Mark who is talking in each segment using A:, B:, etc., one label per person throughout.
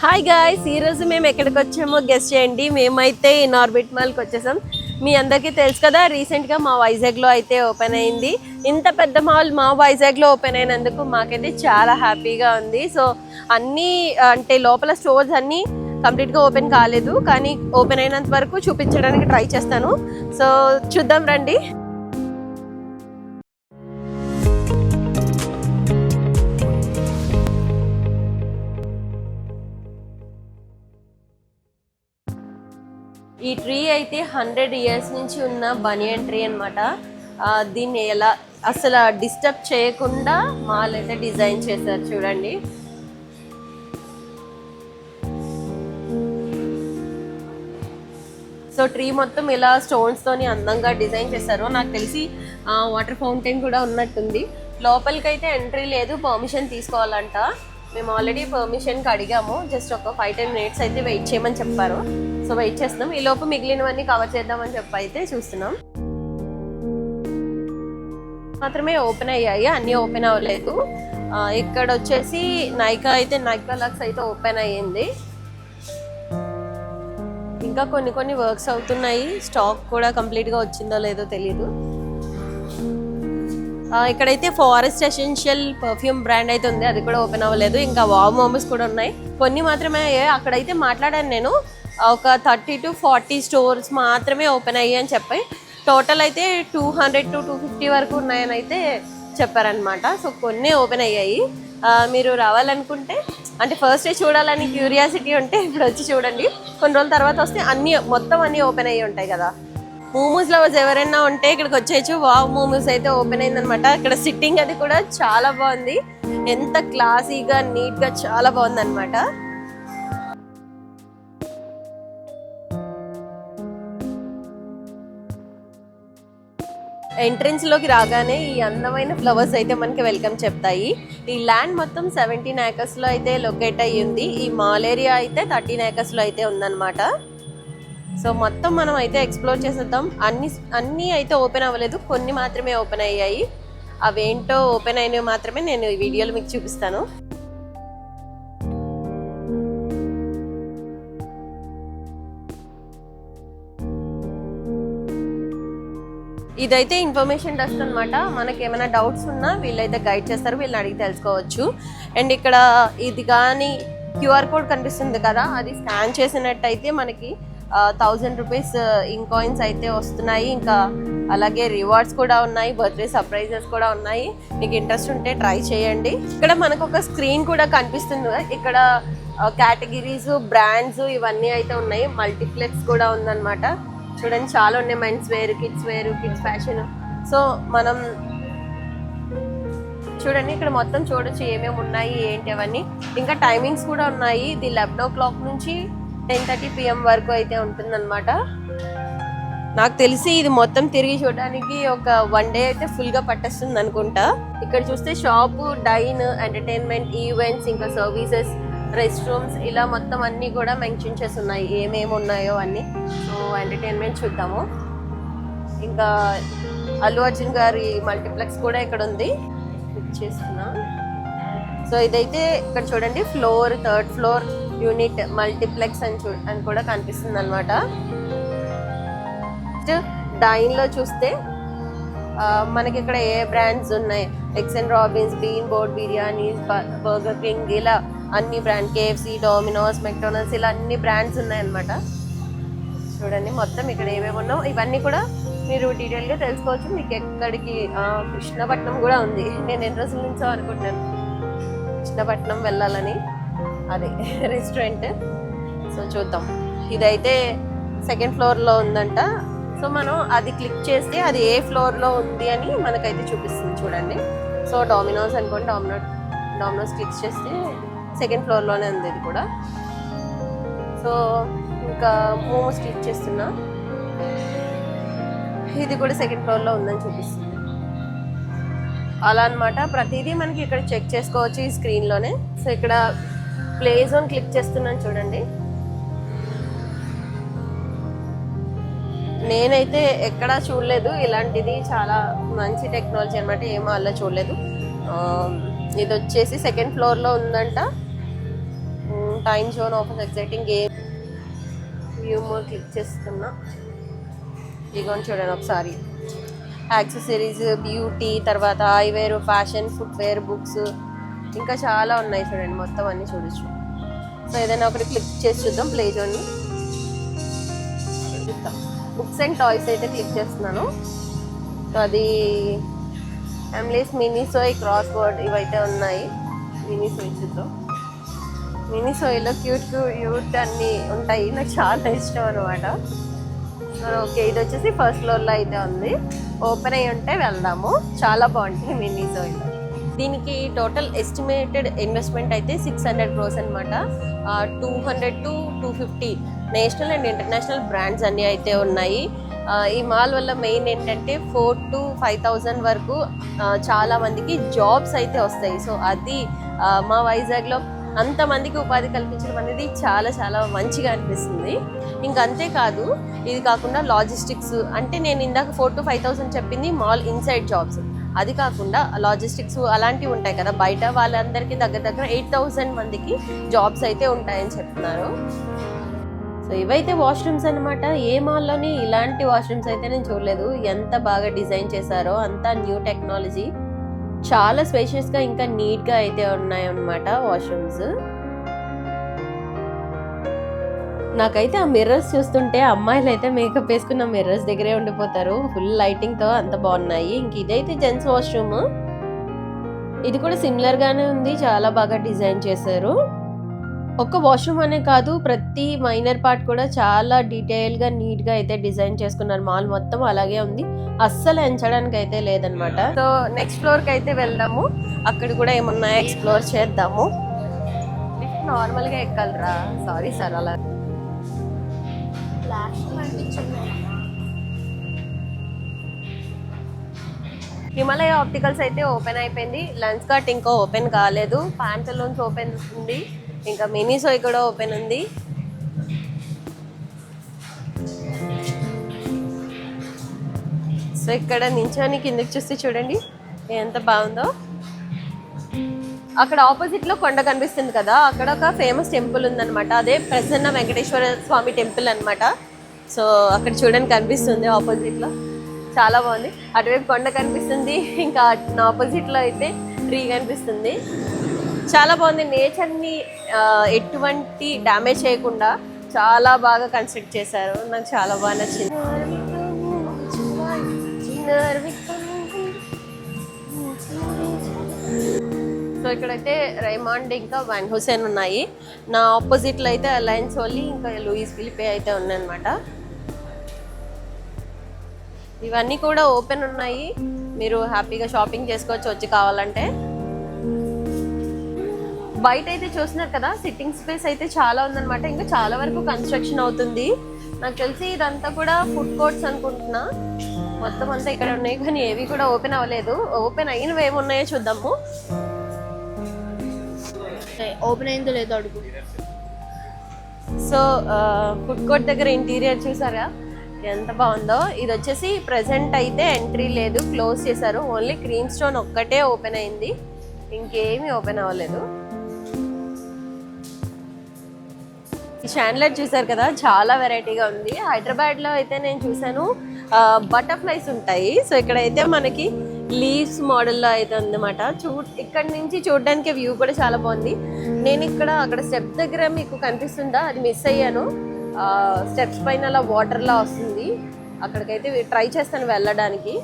A: Hi guys, ఈరోజు మేము ఎక్కడికి వచ్చామో గెస్ట్ చేయండి. మేమైతే ఇన్ఆర్బిట్ మాల్కి వచ్చేసాం. మీ అందరికీ తెలుసు కదా, రీసెంట్గా మా వైజాగ్లో అయితే ఓపెన్ అయింది. ఇంత పెద్ద మాల్ మా వైజాగ్లో ఓపెన్ అయినందుకు మాకైతే చాలా హ్యాపీగా ఉంది. సో అన్నీ అంటే లోపల స్టోర్స్ అన్నీ కంప్లీట్గా ఓపెన్ కాలేదు, కానీ ఓపెన్ అయినంత వరకు చూపించడానికి ట్రై చేస్తాను. సో చూద్దాం రండి. ఈ ట్రీ అయితే 100 years నుంచి ఉన్న బనియన్ ట్రీ అనమాట. దీన్ని ఎలా అసలు డిస్టర్బ్ చేయకుండా మాల్ అయితే డిజైన్ చేశారు చూడండి. సో ట్రీ మొత్తం ఇలా స్టోన్స్తోని అందంగా డిజైన్ చేశారు. నాకు తెలిసి వాటర్ ఫౌంటైన్ కూడా ఉన్నట్టుంది. లోపలికైతే ఎంట్రీ లేదు, పర్మిషన్ తీసుకోవాలంట. మేము ఆల్రెడీ పర్మిషన్కి అడిగాము. జస్ట్ ఒక 5-10 minutes అయితే వెయిట్ చేయమని చెప్పారు. సో వెయిట్ చేస్తున్నాం. ఈ లోపు మిగిలినవన్నీ కవర్ చేద్దామని చెప్పి అయితే చూస్తున్నాం. మాత్రమే ఓపెన్ అయ్యాయి, అన్నీ ఓపెన్ అవ్వలేదు. ఇక్కడ వచ్చేసి నైకా లక్స్ అయితే ఓపెన్ అయ్యింది. ఇంకా కొన్ని వర్క్స్ అవుతున్నాయి. స్టాక్ కూడా కంప్లీట్గా వచ్చిందో లేదో తెలీదు. ఇక్కడైతే ఫారెస్ట్ ఎసెన్షియల్ పర్ఫ్యూమ్ బ్రాండ్ అయితే ఉంది, అది కూడా ఓపెన్ అవ్వలేదు. ఇంకా వావ్ మోమోస్ కూడా ఉన్నాయి. కొన్ని మాత్రమే అక్కడైతే మాట్లాడాను నేను. ఒక 30 to 40 స్టోర్స్ మాత్రమే ఓపెన్ అయ్యాయి అని చెప్పాయి. టోటల్ అయితే 200 to 250 వరకు ఉన్నాయని అయితే చెప్పారనమాట. సో కొన్ని ఓపెన్ అయ్యాయి. మీరు రావాలనుకుంటే, అంటే ఫస్ట్ డే చూడాలని క్యూరియాసిటీ ఉంటే ఇప్పుడు వచ్చి చూడండి. కొన్ని రోజుల తర్వాత వస్తే మొత్తం అన్నీ ఓపెన్ అయ్యి ఉంటాయి కదా. మోమోస్ లవర్స్ ఎవరైనా ఉంటే ఇక్కడికి వచ్చేయచ్చు. వావ్ మోమోస్ అయితే ఓపెన్ అయిందనమాట. ఇక్కడ సిట్టింగ్ అది కూడా చాలా బాగుంది. ఎంత క్లాసీగా నీట్గా చాలా బాగుంది అనమాట. ఎంట్రన్స్ లోకి రాగానే ఈ అందమైన ఫ్లవర్స్ అయితే మనకి వెల్కమ్ చెప్తాయి. ఈ ల్యాండ్ మొత్తం 17 acres లో అయితే లొకేట్ అయ్యింది. ఈ మాల్ ఏరియా అయితే 13 acres లో అయితే ఉందన్నమాట. సో మొత్తం మనం అయితే ఎక్స్ప్లోర్ చేసేద్దాం. అన్నీ అయితే ఓపెన్ అవ్వలేదు, కొన్ని మాత్రమే ఓపెన్ అయ్యాయి. అవేంటో ఓపెన్ అయినవి మాత్రమే నేను ఈ వీడియోలో మీకు చూపిస్తాను. ఇదైతే ఇన్ఫర్మేషన్ డెస్క్ అనమాట. మనకి ఏమైనా డౌట్స్ ఉన్నా వీళ్ళైతే గైడ్ చేస్తారు, వీళ్ళని అడిగి తెలుసుకోవచ్చు. అండ్ ఇక్కడ ఇది కానీ క్యూఆర్ కోడ్ కనిపిస్తుంది కదా, అది స్కాన్ చేసినట్టయితే మనకి 1000 rupees ఇన్ కాయిన్స్ అయితే వస్తున్నాయి. ఇంకా అలాగే రివార్డ్స్ కూడా ఉన్నాయి, బర్త్డే సర్ప్రైజెస్ కూడా ఉన్నాయి. మీకు ఇంట్రెస్ట్ ఉంటే ట్రై చేయండి. ఇక్కడ మనకు ఒక స్క్రీన్ కూడా కనిపిస్తుంది. ఇక్కడ కేటగిరీస్, బ్రాండ్స్ ఇవన్నీ అయితే ఉన్నాయి. మల్టీప్లెక్స్ కూడా ఉందన్నమాట. చూడండి, చాలా ఉన్నాయి. Men's wear, kids fashion. So మనం చూడండి, ఇక్కడ మొత్తం చూడొచ్చు ఏమేమి ఉన్నాయి ఏంటి అవన్నీ. ఇంకా టైమింగ్స్ కూడా ఉన్నాయి. ఇది 11 o'clock నుంచి 10:30 PM వరకు అయితే ఉంటుందన్నమాట. నాకు తెలిసి ఇది మొత్తం తిరిగి చూడడానికి ఒక 1 day అయితే ఫుల్గా పట్టేస్తుంది అనుకుంటా. ఇక్కడ చూస్తే షాపు, డైన్, ఎంటర్టైన్మెంట్, ఈవెంట్స్, ఇంకా సర్వీసెస్, రెస్ట్ రూమ్స్, ఇలా మొత్తం అన్నీ కూడా మెన్షన్ చేసి ఉన్నాయి ఏమేమి ఉన్నాయో అన్నీ. సో ఎంటర్టైన్మెంట్ చూద్దాము. ఇంకా అల్లు అర్జున్ గారి మల్టీప్లెక్స్ కూడా ఇక్కడ ఉంది, చేస్తున్నా. సో ఇదైతే ఇక్కడ చూడండి, 3rd floor యూనిట్ మల్టీప్లెక్స్ అని కూడా కనిపిస్తుంది అనమాట. డైన్లో చూస్తే మనకి ఇక్కడ ఏ బ్రాండ్స్ ఉన్నాయి, ఎక్స్ అండ్ రాబిన్స్, బీన్ బోర్డ్ బిర్యానీస్, బర్గర్ కింగ్, ఇలా అన్ని బ్రాండ్, కేఎఫ్సి, డొమినోస్, మెక్డొనాల్డ్స్, ఇలా అన్ని బ్రాండ్స్ ఉన్నాయన్నమాట. చూడండి మొత్తం ఇక్కడ ఏమేమి ఉన్నావు ఇవన్నీ కూడా మీరు డీటెయిల్గా తెలుసుకోవచ్చు. మీకు ఎక్కడికి కృష్ణపట్నం కూడా ఉంది. నేను ఎన్ని రోజుల నుంచో అనుకుంటాను కృష్ణపట్నం వెళ్ళాలని, అదే రెస్టారెంట్. సో చూద్దాం. ఇదైతే 2nd floorలో ఉందంట. సో మనం అది క్లిక్ చేస్తే అది ఏ ఫ్లోర్లో ఉంది అని మనకైతే చూపిస్తుంది చూడండి. సో డొమినోస్ అనుకోండి, డొమినోస్ క్లిక్ చేస్తే 2nd floorలోనే ఉంది ఇది కూడా. సో ఇంకా మోమోస్ క్లిక్ చేస్తున్నా, ఇది కూడా 2nd floorలో ఉందని చూపిస్తుంది. అలా అనమాట. ప్రతిదీ మనకి ఇక్కడ చెక్ చేసుకోవచ్చు ఈ స్క్రీన్లోనే. సో ఇక్కడ ప్లే జోన్ క్లిక్ చేస్తున్నాను చూడండి. నేనైతే ఎక్కడా చూడలేదు ఇలాంటిది. చాలా మంచి టెక్నాలజీ అనమాట. ఏమో అలా చూడలేదు. ఇది వచ్చేసి 2nd floorలో ఉందంట. Time zone offers exciting game view more click చేస్తున్నా. ఇదిగోని చూడండి ఒకసారి. యాక్సెసరీస్, బ్యూటీ, తర్వాత ఐవేర్, ఫ్యాషన్, ఫుట్వేర్, బుక్స్, ఇంకా చాలా ఉన్నాయి చూడండి. మొత్తం అన్నీ చూడొచ్చు. సో ఏదైనా ఒకటి క్లిక్ చేసి చూద్దాం. ప్లే జోన్ని చూద్దాం. బుక్స్ అండ్ టాయ్స్ అయితే క్లిక్ చేస్తున్నాను. సో అది ఫ్యామిలీస్ మినీసోయ్, క్రాస్ వర్డ్ ఇవైతే ఉన్నాయి. మినీసోయ్ చూద్దాం. మినీసోయ్లో క్యూట్ అన్నీ ఉంటాయి. నాకు చాలా ఇష్టం అనమాట. ఓకే, ఇది వచ్చేసి ఫస్ట్ ఫ్లోర్లో అయితే ఉంది. ఓపెన్ అయ్యి ఉంటే వెళ్దాము. చాలా బాగుంటుంది మినీసోయ్లో. దీనికి టోటల్ ఎస్టిమేటెడ్ ఇన్వెస్ట్మెంట్ అయితే 600 crores అనమాట. 200 to 250 national and international brands అన్నీ అయితే ఉన్నాయి. ఈ మాల్ వల్ల మెయిన్ ఏంటంటే 4,000 to 5,000 వరకు చాలా మందికి జాబ్స్ అయితే వస్తాయి. సో అది మా వైజాగ్లో అంతమందికి ఉపాధి కల్పించడం అనేది చాలా చాలా మంచిగా అనిపిస్తుంది. ఇంకా అంతేకాదు, ఇది కాకుండా లాజిస్టిక్స్ అంటే నేను ఇందాక 4,000 to 5,000 చెప్పింది మాల్ ఇన్సైడ్ జాబ్స్. అది కాకుండా లాజిస్టిక్స్ అలాంటివి ఉంటాయి కదా బయట, వాళ్ళందరికీ దగ్గర 8,000 మందికి జాబ్స్ అయితే ఉంటాయని చెప్తున్నారు. సో ఇవైతే వాష్రూమ్స్ అనమాట. ఏ మాల్లోని ఇలాంటి వాష్రూమ్స్ అయితే నేను చూడలేదు. ఎంత బాగా డిజైన్ చేశారో, అంతా న్యూ టెక్నాలజీ, చాలా స్పేషియస్గా ఇంకా నీట్గా అయితే ఉన్నాయన్నమాట వాష్రూమ్స్. నాకైతే ఆ మిర్రర్స్ చూస్తుంటే అమ్మాయిలు అయితే మేకప్ వేసుకున్న మిర్రర్స్ దగ్గరే ఉండిపోతారు. ఫుల్ లైటింగ్తో అంత బాగున్నాయి. ఇంక ఇదైతే జెంట్స్ వాష్రూమ్. ఇది కూడా సిమిలర్గానే ఉంది. చాలా బాగా డిజైన్ చేశారు. ఒక్క వాష్రూమ్ అనే కాదు, ప్రతి మైనర్ పార్ట్ కూడా చాలా డీటెయిల్గా నీట్గా అయితే డిజైన్ చేసుకున్నారు. మాల్ మొత్తం అలాగే ఉంది. అస్సలు ఎంచడానికి అయితే లేదనమాట. సో నెక్స్ట్ ఫ్లోర్కి అయితే వెళ్దాము. అక్కడ కూడా ఏమున్నాయో ఎక్స్ప్లోర్ చేద్దాము. నార్మల్గా ఎక్కాలరా? సారీ సార్, అలా హిమాలయ ఆప్టికల్స్ అయితే ఓపెన్ అయిపోయింది. లెన్స్ కట్ ఇంకా ఓపెన్ కాలేదు. ప్యాంటలూన్స్ ఓపెన్ ఉంది. ఇంకా మినీసోయ్ కూడా ఓపెన్ ఉంది. సో ఇక్కడ నించొని కిందకి చూస్తే చూడండి ఎంత బాగుందో. అక్కడ ఆపోజిట్లో కొండ కనిపిస్తుంది కదా, అక్కడ ఒక ఫేమస్ టెంపుల్ ఉందన్నమాట. అదే ప్రసన్న వెంకటేశ్వర స్వామి టెంపుల్ అనమాట. సో అక్కడ చూడండి కనిపిస్తుంది ఆపోజిట్లో, చాలా బాగుంది. అటువైపు కొండ కనిపిస్తుంది, ఇంకా ఆపోజిట్లో అయితే ట్రీ కనిపిస్తుంది. చాలా బాగుంది. నేచర్ని ఎటువంటి డ్యామేజ్ చేయకుండా చాలా బాగా కన్స్ట్రక్ట్ చేశారు. నాకు చాలా బాగా నచ్చింది. సో ఇక్కడైతే రైమాండ్ ఇంకా వాన్ హుసేన్ ఉన్నాయి. నా ఆపోజిట్లో అయితే అలయన్స్ ఓల్లీ ఇంకా లూయిస్ ఫిలిపే అయితే ఉన్నాయన్నమాట. ఇవన్నీ కూడా ఓపెన్ ఉన్నాయి. మీరు హ్యాపీగా షాపింగ్ చేసుకోవచ్చు వచ్చి కావాలంటే. బయట అయితే చూస్తున్నారు కదా, సిట్టింగ్ స్పేస్ అయితే చాలా ఉందన్నమాట. ఇంకా చాలా వరకు కన్స్ట్రక్షన్ అవుతుంది. నాకు తెలిసి ఇదంతా కూడా ఫుడ్ కోర్ట్స్ అనుకుంటున్నా. మొత్తం అంతా ఇక్కడ ఉన్నాయి, కానీ ఏవి కూడా ఓపెన్ అవ్వలేదు. ఓపెన్ అయినవి ఏమున్నాయో చూద్దాము.
B: ఓపెన్ అయిందో లేదో అడుగు.
A: సో ఫుడ్ కోర్ట్ దగ్గర ఇంటీరియర్ చూసారా ఎంత బాగుందో. ఇది వచ్చేసి ప్రెసెంట్ అయితే ఎంట్రీ లేదు, క్లోజ్ చేశారు. ఓన్లీ గ్రీన్ స్టోన్ ఒక్కటే ఓపెన్ అయింది, ఇంకేమీ ఓపెన్ అవ్వలేదు. ఈ చాండ్లర్ చూసారు కదా, చాలా వెరైటీగా ఉంది. హైదరాబాద్లో అయితే నేను చూసాను బటర్ఫ్లైస్ ఉంటాయి. సో ఇక్కడైతే మనకి లీవ్స్ మోడల్లో అయితే ఉందన్నమాట. ఇక్కడ నుంచి చూడడానికి వ్యూ కూడా చాలా బాగుంది. నేను అక్కడ స్టెప్ దగ్గర మీకు కనిపిస్తుందా, అది మిస్ అయ్యాను. స్టెప్స్ పైన అలా వాటర్లా వస్తుంది. అక్కడికైతే ట్రై చేస్తాను వెళ్ళడానికి.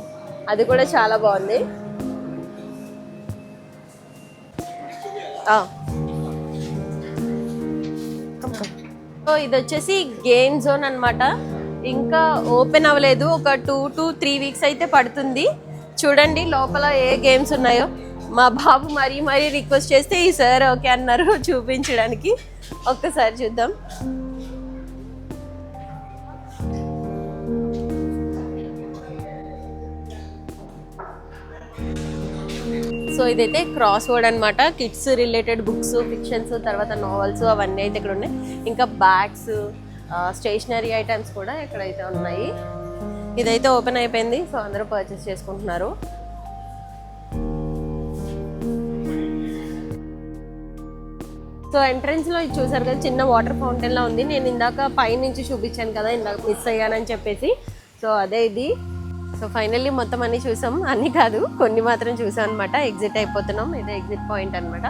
A: అది కూడా చాలా బాగుంది. సో ఇది వచ్చేసి గేమ్ జోన్ అనమాట. ఇంకా ఓపెన్ అవ్వలేదు. ఒక 2 to 3 weeks అయితే పడుతుంది. చూడండి లోపల ఏ గేమ్స్ ఉన్నాయో. మా బాబు మరీ రిక్వెస్ట్ చేస్తే ఈ సార్ ఓకే అన్నారు చూపించడానికి. ఒక్కసారి చూద్దాం. సో ఇదైతే క్రాస్ వర్డ్ అనమాట. కిడ్స్ రిలేటెడ్ బుక్స్, ఫిక్షన్స్, తర్వాత నావెల్స్ అవన్నీ అయితే ఇక్కడ ఉన్నాయి. ఇంకా బ్యాగ్స్, స్టేషనరీ ఐటమ్స్ కూడా ఇక్కడైతే ఉన్నాయి. ఇదైతే ఓపెన్ అయిపోయింది. సో అందరూ పర్చేస్ చేసుకుంటున్నారు. సో ఎంట్రన్స్లో ఇది చూసారు కదా, చిన్న వాటర్ ఫౌంటైన్లా ఉంది. నేను ఇందాక పైనుంచి చూపించాను కదా, ఇందాక మిస్ అయ్యానని చెప్పేసి. సో అదే ఇది. సో ఫైనల్లీ మొత్తం అన్నీ చూసాం, అన్నీ కాదు కొన్ని మాత్రం చూసాం అనమాట. ఎగ్జిట్ అయిపోతున్నాం, ఇదే ఎగ్జిట్ పాయింట్ అనమాట.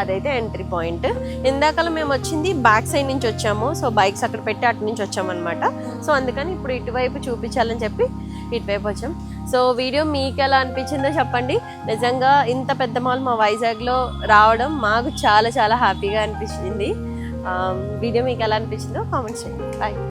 A: అదైతే ఎంట్రీ పాయింట్. ఇందాకలా మేము వచ్చింది బ్యాక్ సైడ్ నుంచి వచ్చాము. సో బైక్స్ అక్కడ పెట్టి అటు నుంచి వచ్చామన్నమాట. సో అందుకని ఇప్పుడు ఇటువైపు చూపించాలని చెప్పి ఇటువైపు వచ్చాం. సో వీడియో మీకు ఎలా అనిపించిందో చెప్పండి. నిజంగా ఇంత పెద్ద మాల్ మా వైజాగ్లో రావడం మాకు చాలా చాలా హ్యాపీగా అనిపించింది. వీడియో మీకు ఎలా అనిపించిందో కామెంట్స్ చేయండి. బాయ్.